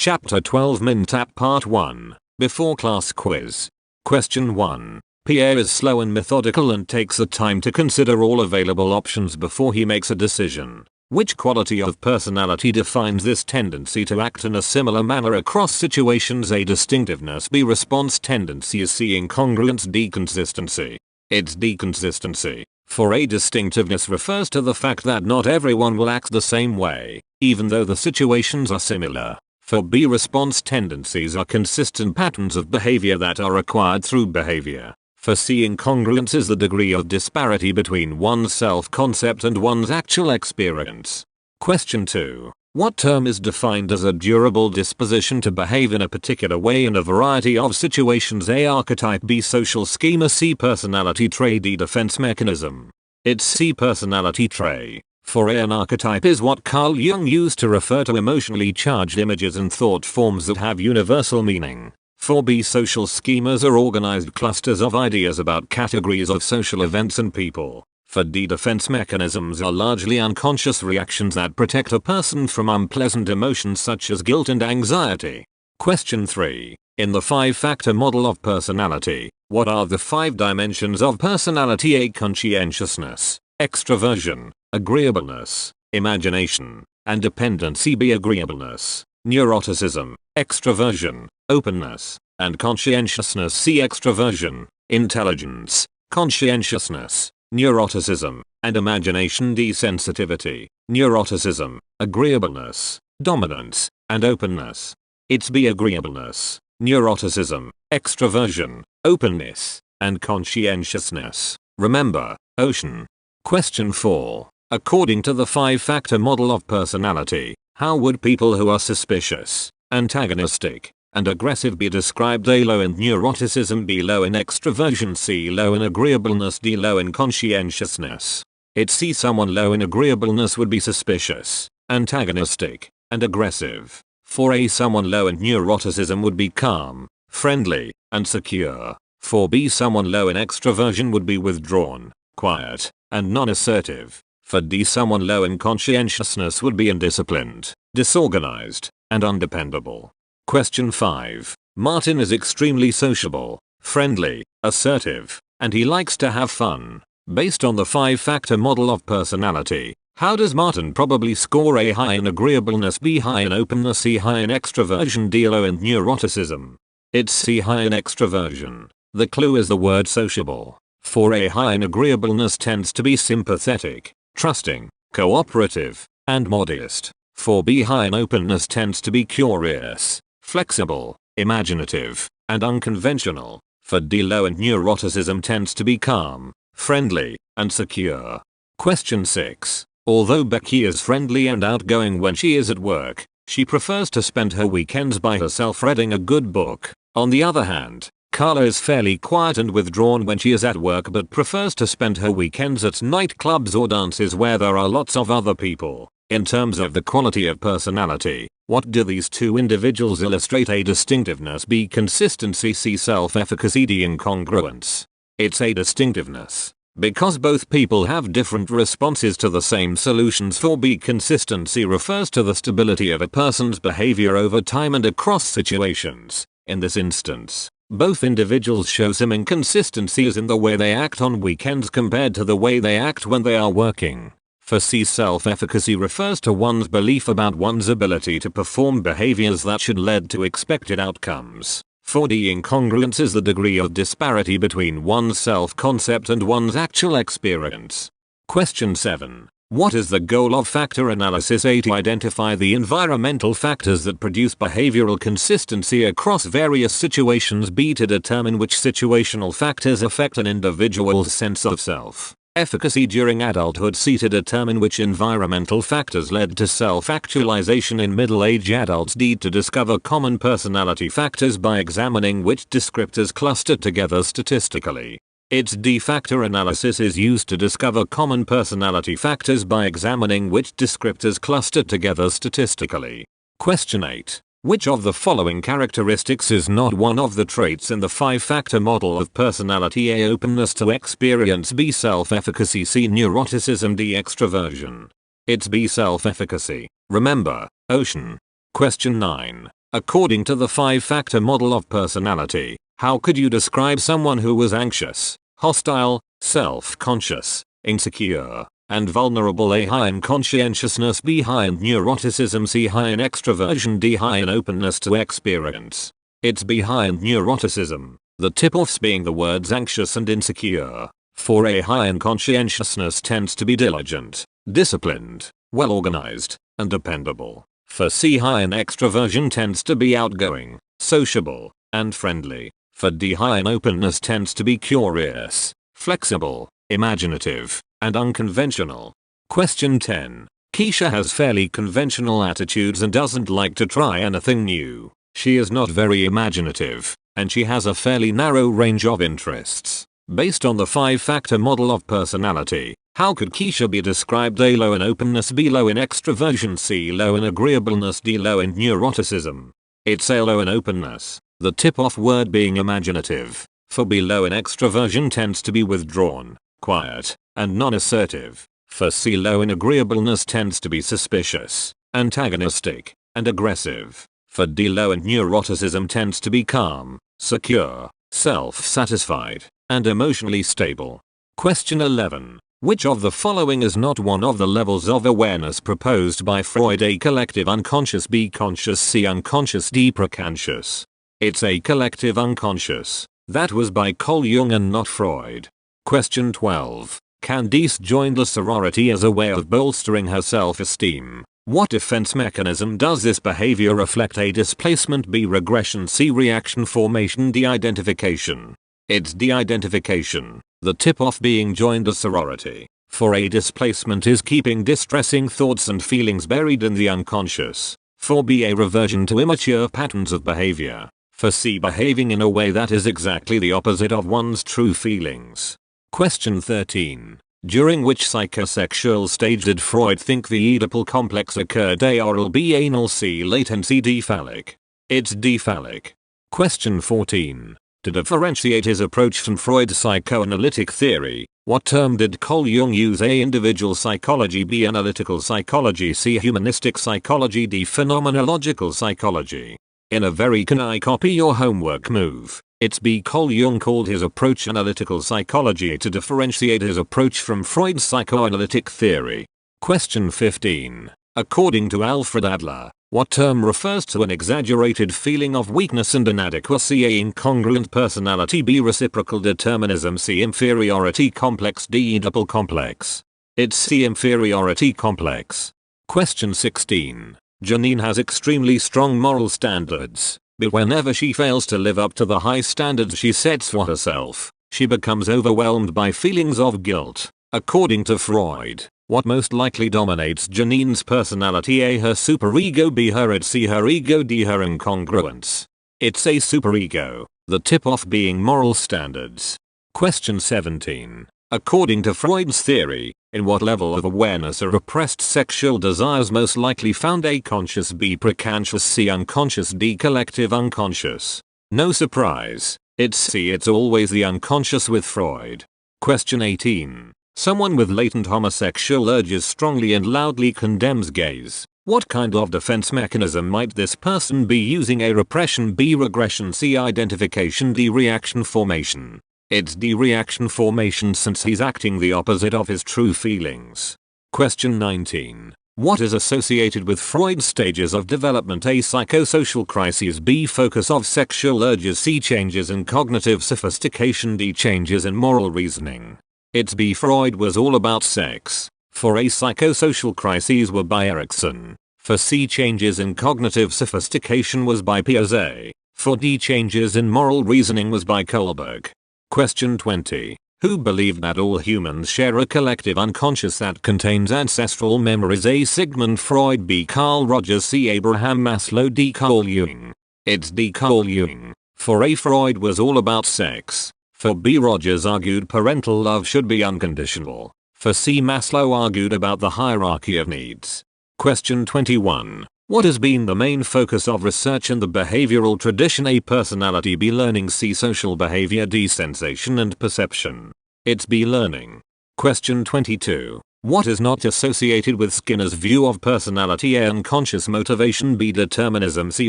Chapter 12 Mindtap Part 1, Before Class Quiz. Question 1. Pierre is slow and methodical and takes the time to consider all available options before he makes a decision. Which quality of personality defines this tendency to act in a similar manner across situations? A. Distinctiveness. B. Response tendency. Is C. Incongruence. D. Consistency. It's D. Consistency. For A. Distinctiveness refers to the fact that not everyone will act the same way, even though the situations are similar. For B. Response tendencies are consistent patterns of behavior that are acquired through behavior. For C. Incongruence is the degree of disparity between one's self-concept and one's actual experience. Question 2. What term is defined as a durable disposition to behave in a particular way in a variety of situations? A. Archetype. B. Social schema. C. Personality trait. D. Defense mechanism. It's C. Personality trait. For A. An archetype is what Carl Jung used to refer to emotionally charged images and thought forms that have universal meaning. For B. Social schemas are organized clusters of ideas about categories of social events and people. For D. Defense mechanisms are largely unconscious reactions that protect a person from unpleasant emotions such as guilt and anxiety. Question 3. In the 5-factor model of personality, what are the 5 dimensions of personality? A. Conscientiousness, extroversion, agreeableness, imagination, and dependency. B. Agreeableness, neuroticism, extroversion, openness, and conscientiousness. C. Extroversion, intelligence, conscientiousness, neuroticism, and imagination. D. Sensitivity, neuroticism, agreeableness, dominance, and openness. It's B. Agreeableness, neuroticism, extroversion, openness, and conscientiousness. Remember, Ocean. Question 4. According to the 5-factor model of personality, how would people who are suspicious, antagonistic, and aggressive be described? A. Low in neuroticism. B. Low in extroversion. C. Low in agreeableness. D. Low in conscientiousness. It's C. Someone low in agreeableness would be suspicious, antagonistic, and aggressive. For A. Someone low in neuroticism would be calm, friendly, and secure. For B. Someone low in extroversion would be withdrawn, quiet, and non-assertive. For D. Someone low in conscientiousness would be indisciplined, disorganized, and undependable. Question 5. Martin is extremely sociable, friendly, assertive, and he likes to have fun. Based on the 5-factor model of personality, how does Martin probably score? A. High in agreeableness. B. High in openness. C. High in extroversion. D. Low in neuroticism. It's C. High in extroversion. The clue is the word sociable. For A. High in agreeableness tends to be sympathetic, trusting, cooperative, and modest. For B. High in openness tends to be curious, flexible, imaginative, and unconventional. For D. Low in neuroticism tends to be calm, friendly, and secure. Question 6. Although Becky is friendly and outgoing when she is at work, she prefers to spend her weekends by herself reading a good book. On the other hand, Carla is fairly quiet and withdrawn when she is at work but prefers to spend her weekends at nightclubs or dances where there are lots of other people. In terms of the quality of personality, what do these two individuals illustrate? A. Distinctiveness. B. Consistency. C. Self-efficacy. D. Incongruence. It's A. Distinctiveness. Because both people have different responses to the same solutions. For B. Consistency refers to the stability of a person's behavior over time and across situations. In this instance, both individuals show some inconsistencies in the way they act on weekends compared to the way they act when they are working. For C. Self-efficacy refers to one's belief about one's ability to perform behaviors that should lead to expected outcomes. For D. Incongruence is the degree of disparity between one's self-concept and one's actual experience. Question 7. What is the goal of factor analysis? A. To identify the environmental factors that produce behavioral consistency across various situations. B. To determine which situational factors affect an individual's sense of self-efficacy during adulthood. C. To determine which environmental factors led to self-actualization in middle-aged adults. D. To discover common personality factors by examining which descriptors clustered together statistically. Its D. Factor analysis is used to discover common personality factors by examining which descriptors clustered together statistically. Question 8. Which of the following characteristics is not one of the traits in the 5-factor model of personality? A. Openness to experience. B. Self-efficacy. C. Neuroticism. D. Extroversion. It's B. Self-efficacy. Remember, Ocean. Question 9. According to the 5-factor model of personality, how could you describe someone who was anxious, hostile, self-conscious, insecure, and vulnerable? A. High in conscientiousness, B. High in neuroticism, C. High in extroversion, D. High in openness to experience. It's B. High in neuroticism, the tip-offs being the words anxious and insecure. For A. High in conscientiousness tends to be diligent, disciplined, well organized, and dependable. For C. High in extroversion tends to be outgoing, sociable, and friendly. For D. High in openness tends to be curious, flexible, imaginative, and unconventional. Question 10. Keisha has fairly conventional attitudes and doesn't like to try anything new. She is not very imaginative, and she has a fairly narrow range of interests. Based on the 5-factor model of personality, how could Keisha be described? A. Low in openness, B. Low in extroversion, C. Low in agreeableness, D. Low in neuroticism. It's A. Low in openness, the tip-off word being imaginative. For B. Low in extroversion tends to be withdrawn, quiet, and non-assertive. For C. Low in agreeableness tends to be suspicious, antagonistic, and aggressive. For D. Low in neuroticism tends to be calm, secure, self-satisfied, and emotionally stable. Question 11. Which of the following is not one of the levels of awareness proposed by Freud? A. Collective unconscious, B. Conscious, C. Unconscious, D. Preconscious. It's A. Collective unconscious. That was by Carl Jung and not Freud. Question 12. Candice joined the sorority as a way of bolstering her self-esteem. What defense mechanism does this behavior reflect? A. Displacement, B. Regression, C. Reaction formation, D. Identification. It's de-identification, the tip-off being joined a sorority. For A. Displacement is keeping distressing thoughts and feelings buried in the unconscious. For B. A. Reversion to immature patterns of behavior. For C. Behaving in a way that is exactly the opposite of one's true feelings. Question 13. During which psychosexual stage did Freud think the Oedipal complex occurred? A. Oral, B. Anal, C. Latent, C. D. Phallic. It's D. Phallic. Question 14. To differentiate his approach from Freud's psychoanalytic theory, what term did Carl Jung use? A. Individual psychology, B. Analytical psychology, C. Humanistic psychology, D. Phenomenological psychology. In a very can I copy your homework move, it's B. Carl Jung called his approach analytical psychology to differentiate his approach from Freud's psychoanalytic theory. Question 15. According to Alfred Adler, what term refers to an exaggerated feeling of weakness and inadequacy? A. Incongruent personality, B. Reciprocal determinism, C. Inferiority complex, D. Oedipal complex. It's C. Inferiority complex. Question 16. Janine has extremely strong moral standards, but whenever she fails to live up to the high standards she sets for herself, she becomes overwhelmed by feelings of guilt. According to Freud, what most likely dominates Janine's personality? A. Her superego, B. her id, C. her ego, D. her incongruence. It's A. Superego, the tip-off being moral standards. Question 17. According to Freud's theory, in what level of awareness are repressed sexual desires most likely found? A. Conscious, B. Preconscious, C. Unconscious, D. Collective unconscious. No surprise, it's C. It's always the unconscious with Freud. Question 18. Someone with latent homosexual urges strongly and loudly condemns gays. What kind of defense mechanism might this person be using? A. Repression, B. Regression, C. Identification, D. Reaction formation. It's D. Reaction formation since he's acting the opposite of his true feelings. Question 19. What is associated with Freud's stages of development? A. Psychosocial crises, B. Focus of sexual urges, C. Changes in cognitive sophistication, D. Changes in moral reasoning. It's B. Freud was all about sex. For A. Psychosocial crises were by Erikson. For C. Changes in cognitive sophistication was by Piaget. For D. Changes in moral reasoning was by Kohlberg. Question 20. Who believed that all humans share a collective unconscious that contains ancestral memories? A. Sigmund Freud, B. Carl Rogers, C. Abraham Maslow, D. Carl Jung. It's D. Carl Jung. For A. Freud was all about sex. For B. Rogers argued parental love should be unconditional. For C. Maslow argued about the hierarchy of needs. Question 21. What has been the main focus of research in the behavioral tradition? A. Personality, B. Learning, C. Social behavior, D. Sensation and perception. It's B. Learning. Question 22. What is not associated with Skinner's view of personality? A. Unconscious motivation. B. Determinism. C.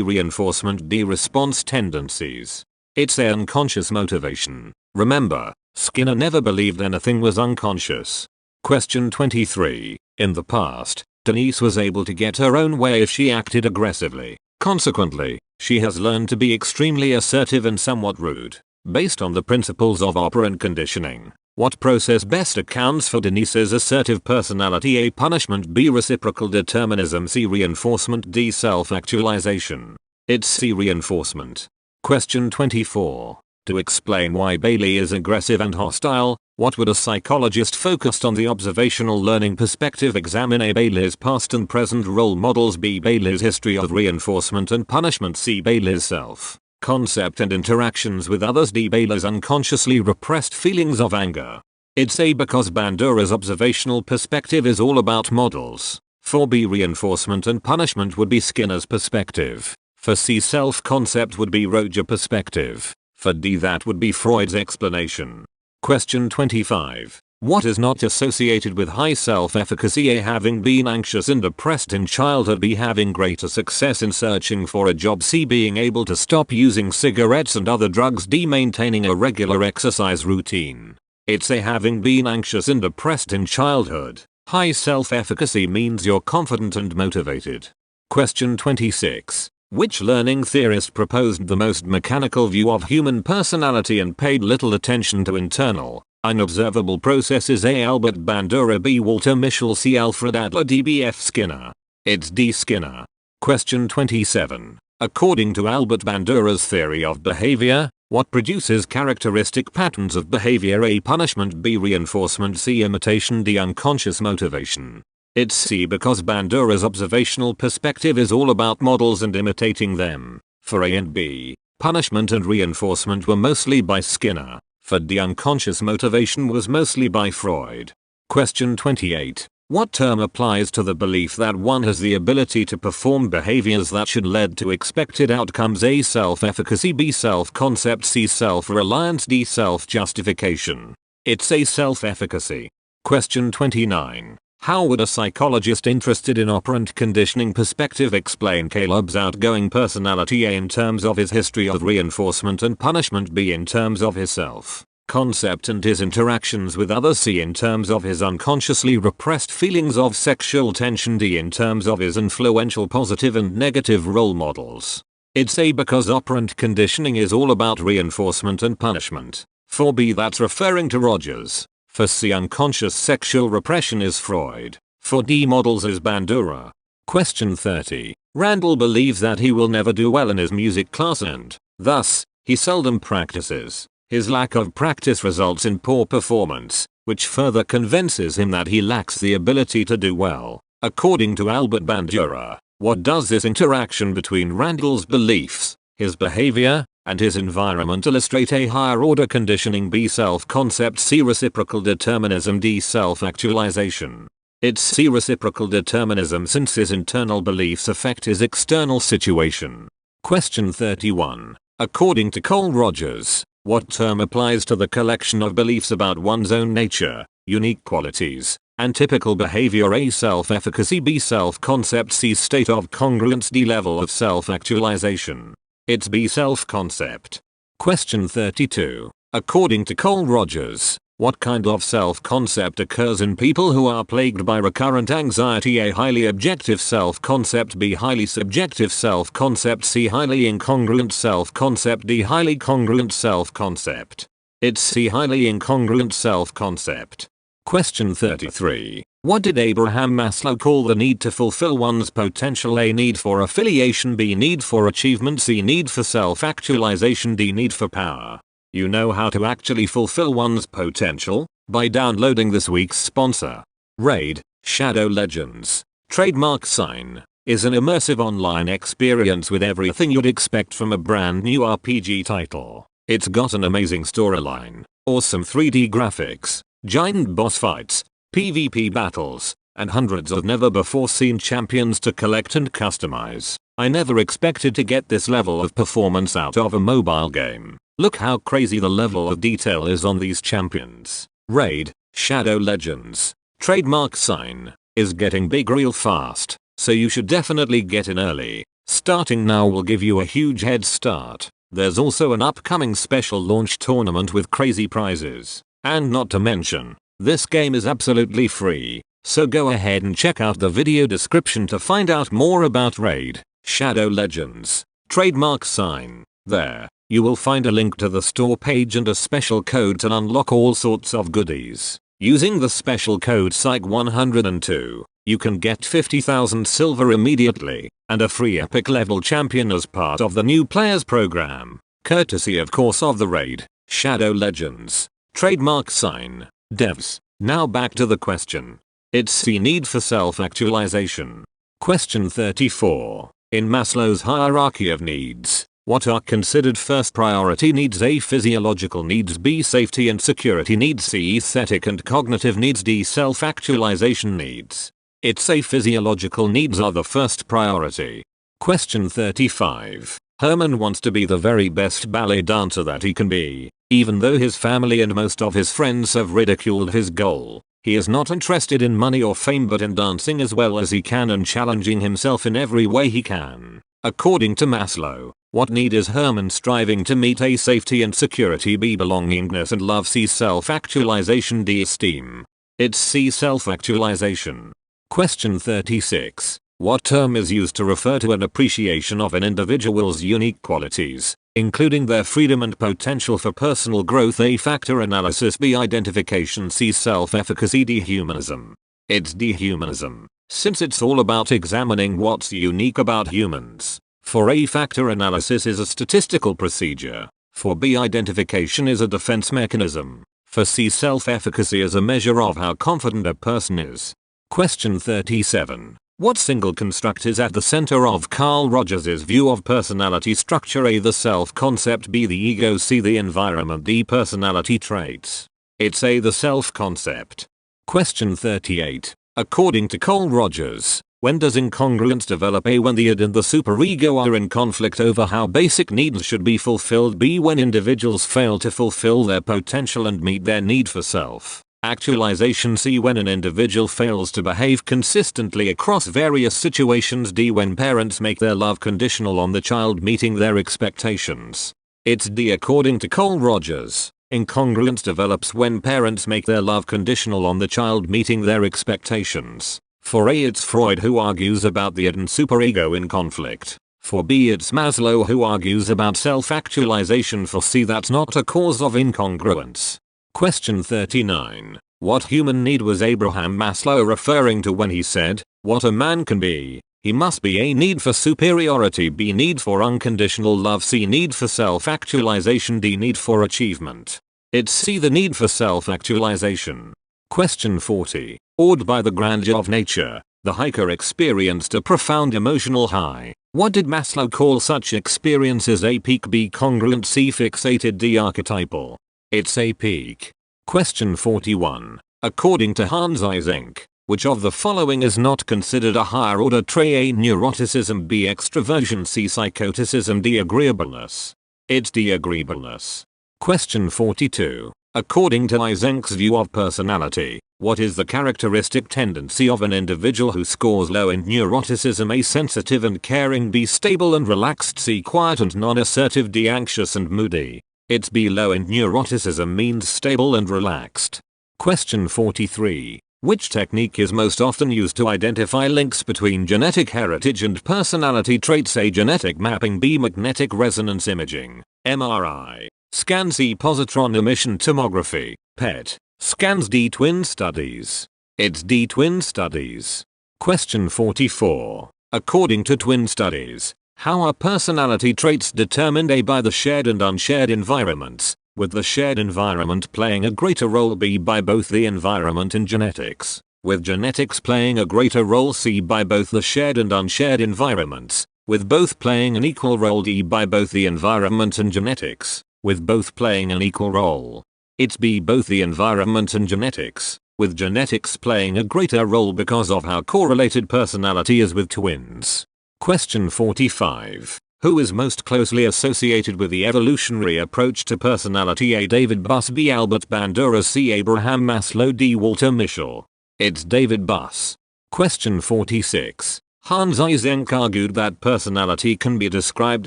Reinforcement. D. Response tendencies. It's A. Unconscious motivation. Remember, Skinner never believed anything was unconscious. Question 23. In the past, Denise was able to get her own way if she acted aggressively. Consequently, she has learned to be extremely assertive and somewhat rude. Based on the principles of operant conditioning, what process best accounts for Denise's assertive personality? A. Punishment. B. Reciprocal determinism. C. Reinforcement. D. Self-actualization. It's C. Reinforcement. Question 24. To explain why Bailey is aggressive and hostile, what would a psychologist focused on the observational learning perspective examine? A. Bailey's past and present role models. B. Bailey's history of reinforcement and punishment. C. Bailey's self-concept and interactions with others. D. Bailey's unconsciously repressed feelings of anger. It's A. because Bandura's observational perspective is all about models. For B. Reinforcement and punishment would be Skinner's perspective. For C. Self-concept would be Roger's perspective. For D. that would be Freud's explanation. Question 25. What is not associated with high self-efficacy? A. Having been anxious and depressed in childhood. B. Having greater success in searching for a job. C. Being able to stop using cigarettes and other drugs. D. Maintaining a regular exercise routine. It's A. Having been anxious and depressed in childhood. High self-efficacy means you're confident and motivated. Question 26. Which learning theorist proposed the most mechanical view of human personality and paid little attention to internal, unobservable processes? A. Albert Bandura. B. Walter Mischel. C. Alfred Adler. D. B. F. Skinner. It's D. Skinner. Question 27. According to Albert Bandura's theory of behavior, what produces characteristic patterns of behavior? A. Punishment. B. Reinforcement. C. Imitation. D. Unconscious motivation. It's C. because Bandura's observational perspective is all about models and imitating them. For A and B, punishment and reinforcement were mostly by Skinner. For D, unconscious motivation was mostly by Freud. Question 28. What term applies to the belief that one has the ability to perform behaviors that should lead to expected outcomes? A. Self-efficacy. B. Self-concept. C. Self-reliance. D. Self-justification. It's A. Self-efficacy. Question 29. How would a psychologist interested in operant conditioning perspective explain Caleb's outgoing personality? A. In terms of his history of reinforcement and punishment. B. In terms of his self-concept and his interactions with others. C. In terms of his unconsciously repressed feelings of sexual tension. D. In terms of his influential positive and negative role models. It's A. because operant conditioning is all about reinforcement and punishment. For B. That's referring to Rogers. For C. Unconscious sexual repression is Freud. For D. Models is Bandura. Question 30. Randall believes that he will never do well in his music class and, thus, he seldom practices. His lack of practice results in poor performance, which further convinces him that he lacks the ability to do well. According to Albert Bandura, what does this interaction between Randall's beliefs, his behavior, and his environment illustrate? A. Higher order conditioning. B. Self-concept. C. Reciprocal determinism. D. Self-actualization. It's C. Reciprocal determinism since his internal beliefs affect his external situation. Question 31. According to Cole Rogers, what term applies to the collection of beliefs about one's own nature, unique qualities, and typical behavior? A. Self-efficacy. B. Self-concept. C. State of congruence. D. Level of self-actualization. It's B. Self-concept. Question 32. According to Cole Rogers, what kind of self-concept occurs in people who are plagued by recurrent anxiety? A. Highly objective self-concept. B. Highly subjective self-concept. C. Highly incongruent self-concept. D. Highly congruent self-concept. It's C. Highly incongruent self-concept. Question 33. What did Abraham Maslow call the need to fulfill one's potential? A. Need for affiliation. B. Need for achievement. C. Need for self-actualization. D. Need for power. You know how to actually fulfill one's potential? By downloading this week's sponsor. Raid, Shadow Legends, trademark sign, is an immersive online experience with everything you'd expect from a brand new RPG title. It's got an amazing storyline, awesome 3D graphics, giant boss fights, PvP battles, and hundreds of never before seen champions to collect and customize. I never expected to get this level of performance out of a mobile game. Look how crazy the level of detail is on these champions. Raid, Shadow Legends, Trademark sign, is getting big real fast, so you should definitely get in early. Starting now will give you a huge head start. There's also an upcoming special launch tournament with crazy prizes. And not to mention, this game is absolutely free, so go ahead and check out the video description to find out more about Raid Shadow Legends. Trademark sign. There, you will find a link to the store page and a special code to unlock all sorts of goodies. Using the special code Psych102, you can get 50,000 silver immediately, and a free epic level champion as part of the new players program, courtesy of course of the Raid Shadow Legends. Trademark sign. Devs. Now back to the question. It's the need for self-actualization. Question 34. In Maslow's hierarchy of needs, what are considered first priority needs? A. Physiological needs. B. Safety and security needs. C. Aesthetic and cognitive needs. D. Self-actualization needs. It's A. Physiological needs are the first priority. Question 35. Herman wants to be the very best ballet dancer that he can be. Even though his family and most of his friends have ridiculed his goal, he is not interested in money or fame but in dancing as well as he can and challenging himself in every way he can. According to Maslow, what need is Herman striving to meet? A. Safety and security. B. Belongingness and love. C. Self-actualization. D. Esteem. It's C. Self-actualization. Question 36. What term is used to refer to an appreciation of an individual's unique qualities, including their freedom and potential for personal growth? A. Factor analysis. B. Identification. C. Self-efficacy. D. Humanism. It's dehumanism, since it's all about examining what's unique about humans. For A. Factor analysis is a statistical procedure. For B. Identification is a defense mechanism. For C. Self-efficacy is a measure of how confident a person is. Question 37. What single construct is at the center of Carl Rogers' view of personality structure? A. The self-concept. B. The ego. C. The environment. D. Personality traits. It's A. The self-concept. Question 38. According to Carl Rogers, when does incongruence develop? A. When the id and the superego are in conflict over how basic needs should be fulfilled. B. When individuals fail to fulfill their potential and meet their need for self-actualization. C. When an individual fails to behave consistently across various situations. D. When parents make their love conditional on the child meeting their expectations. It's D. According to Carl Rogers, incongruence develops when parents make their love conditional on the child meeting their expectations. For A. It's Freud who argues about the id and superego in conflict. For B. It's Maslow who argues about self-actualization. For C. That's not a cause of incongruence. Question 39. What human need was Abraham Maslow referring to when he said, what a man can be? He must be. A. Need for superiority. B. Need for unconditional love. C. Need for self-actualization. D. Need for achievement. It's C. The need for self-actualization. Question 40. Awed by the grandeur of nature, the hiker experienced a profound emotional high. What did Maslow call such experiences? A. Peak. B. Congruent. C. Fixated. D. Archetypal. It's A. Peak. Question 41. According to Hans Eysenck, which of the following is not considered a higher order trait? A. Neuroticism. B. Extroversion. C. Psychoticism. D. Agreeableness. It's D. Agreeableness. Question 42. According to Eysenck's view of personality, what is the characteristic tendency of an individual who scores low in neuroticism? A. Sensitive and caring. B. Stable and relaxed. C. Quiet and non-assertive. D. Anxious and moody. It's B. Low in neuroticism means stable and relaxed. Question 43. Which technique is most often used to identify links between genetic heritage and personality traits? A. Genetic mapping. B. Magnetic resonance imaging, MRI. Scans. C. Positron emission tomography, PET. Scans. D. Twin studies. It's D. Twin studies. Question 44. According to twin studies, how are personality traits determined? A. By the shared and unshared environments, with the shared environment playing a greater role. B. By both the environment and genetics, with genetics playing a greater role. C. By both the shared and unshared environments, with both playing an equal role. D. By both the environment and genetics, with both playing an equal role. It's B. Both the environment and genetics, with genetics playing a greater role because of how correlated personality is with twins. Question 45. Who is most closely associated with the evolutionary approach to personality? A. David Buss. B. Albert Bandura. C. Abraham Maslow. D. Walter Mischel. It's David Buss. Question 46. Hans Eysenck argued that personality can be described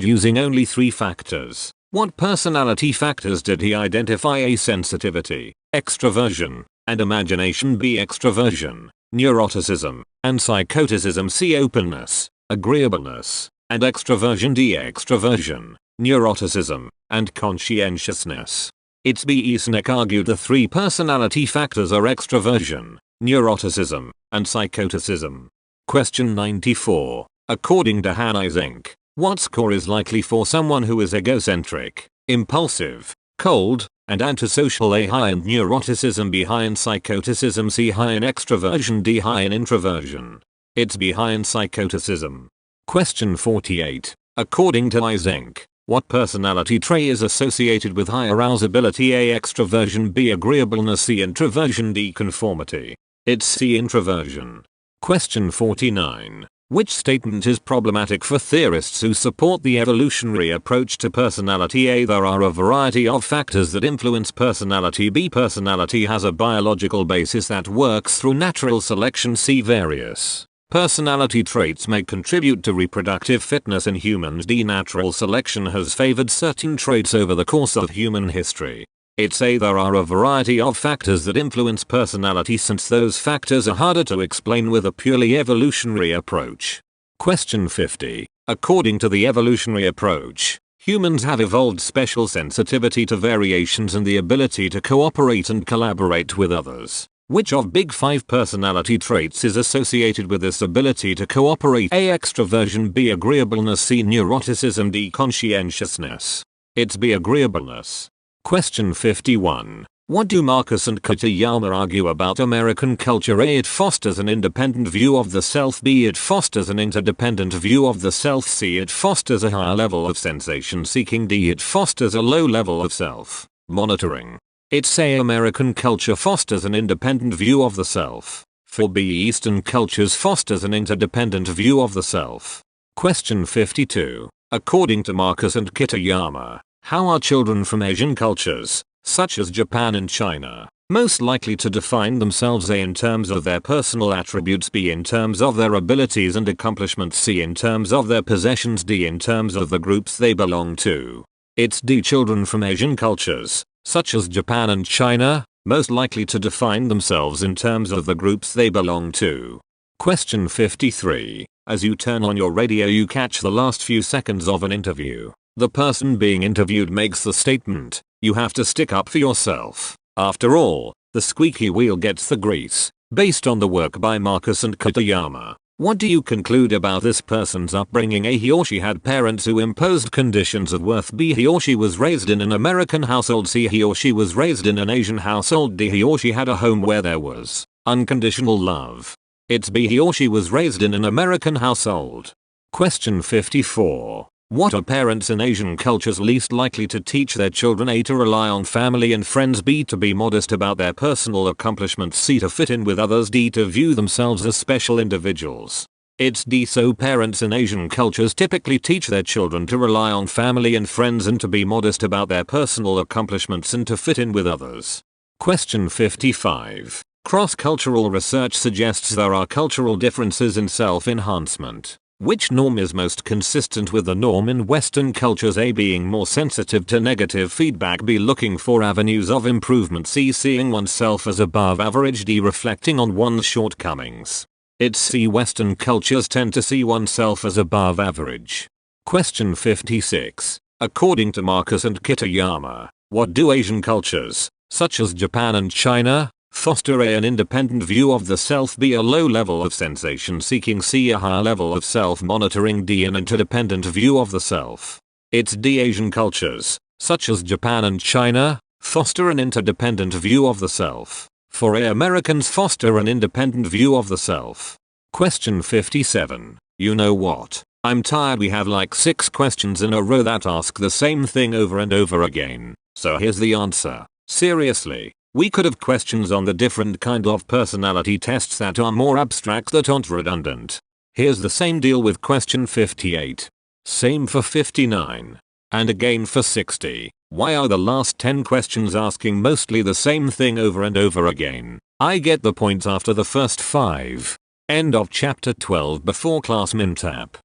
using only 3 factors. What personality factors did he identify? A. Sensitivity, extroversion, and imagination. B. Extroversion, neuroticism, and psychoticism. C. Openness, agreeableness, and extroversion. D. Extroversion, neuroticism, and conscientiousness. It's B. Eysenck argued the 3 personality factors are extroversion, neuroticism, and psychoticism. Question 94. According to Hans Eysenck, what score is likely for someone who is egocentric, impulsive, cold, and antisocial? A. High in neuroticism. B. High in psychoticism. C. High in extroversion. D. High in introversion. It's B. High in psychoticism. Question 48. According to Eysenck, what personality trait is associated with high arousability? A. Extroversion. B. Agreeableness. C. Introversion. D. Conformity. It's C. Introversion. Question 49. Which statement is problematic for theorists who support the evolutionary approach to personality? A. There are a variety of factors that influence personality. B. Personality has a biological basis that works through natural selection. C. Various personality traits may contribute to reproductive fitness in humans. D. Natural selection has favored certain traits over the course of human history. It's A. There are a variety of factors that influence personality since those factors are harder to explain with a purely evolutionary approach. Question 50. According to the evolutionary approach, humans have evolved special sensitivity to variations and the ability to cooperate and collaborate with others. Which of Big 5 personality traits is associated with this ability to cooperate? A. Extroversion. B. Agreeableness. C. Neuroticism. D. Conscientiousness. It's B. Agreeableness. Question 51. What do Marcus and Katayama argue about American culture? A. It fosters an independent view of the self. B. It fosters an interdependent view of the self. C. It fosters a higher level of sensation seeking. D. It fosters a low level of self-monitoring. It's A. American culture fosters an independent view of the self. For B. Eastern cultures fosters an interdependent view of the self. Question 52. According to Marcus and Katayama, how are children from Asian cultures, such as Japan and China, most likely to define themselves? A. In terms of their personal attributes. B. In terms of their abilities and accomplishments. C. In terms of their possessions. D. In terms of the groups they belong to. It's D. Children from Asian cultures, such as Japan and China, most likely to define themselves in terms of the groups they belong to. Question 53. As you turn on your radio, you catch the last few seconds of an interview. The person being interviewed makes the statement, "You have to stick up for yourself. After all, the squeaky wheel gets the grease." Based on the work by Marcus and Katayama, what do you conclude about this person's upbringing? A. He or she had parents who imposed conditions of worth. B. He or she was raised in an American household. C. He or she was raised in an Asian household. D. He or she had a home where there was unconditional love. It's B. He or she was raised in an American household. Question 54. What are parents in Asian cultures least likely to teach their children? A. To rely on family and friends. B. To be modest about their personal accomplishments. C. To fit in with others. D. To view themselves as special individuals. It's D. So parents in Asian cultures typically teach their children to rely on family and friends and to be modest about their personal accomplishments and to fit in with others. Question 55. Cross-cultural research suggests there are cultural differences in self-enhancement. Which norm is most consistent with the norm in Western cultures? A. Being more sensitive to negative feedback. B. Looking for avenues of improvement. C. Seeing oneself as above average. D. Reflecting on one's shortcomings. It's C. Western cultures tend to see oneself as above average. Question 56. According to Marcus and Katayama, what do Asian cultures, such as Japan and China, foster? A. An independent view of the self. B. A low level of sensation seeking. C. A higher level of self-monitoring. D. An interdependent view of the self. It's D. Asian cultures, such as Japan and China, foster an interdependent view of the self. For A. Americans foster an independent view of the self. Question 57. You know what? I'm tired. We have like 6 questions in a row that ask the same thing over and over again. So here's the answer. Seriously. We could have questions on the different kind of personality tests that are more abstract that aren't redundant. Here's the same deal with question 58. Same for 59. And again for 60. Why are the last 10 questions asking mostly the same thing over and over again? I get the point after the first 5. End of chapter 12 before class Mindtap.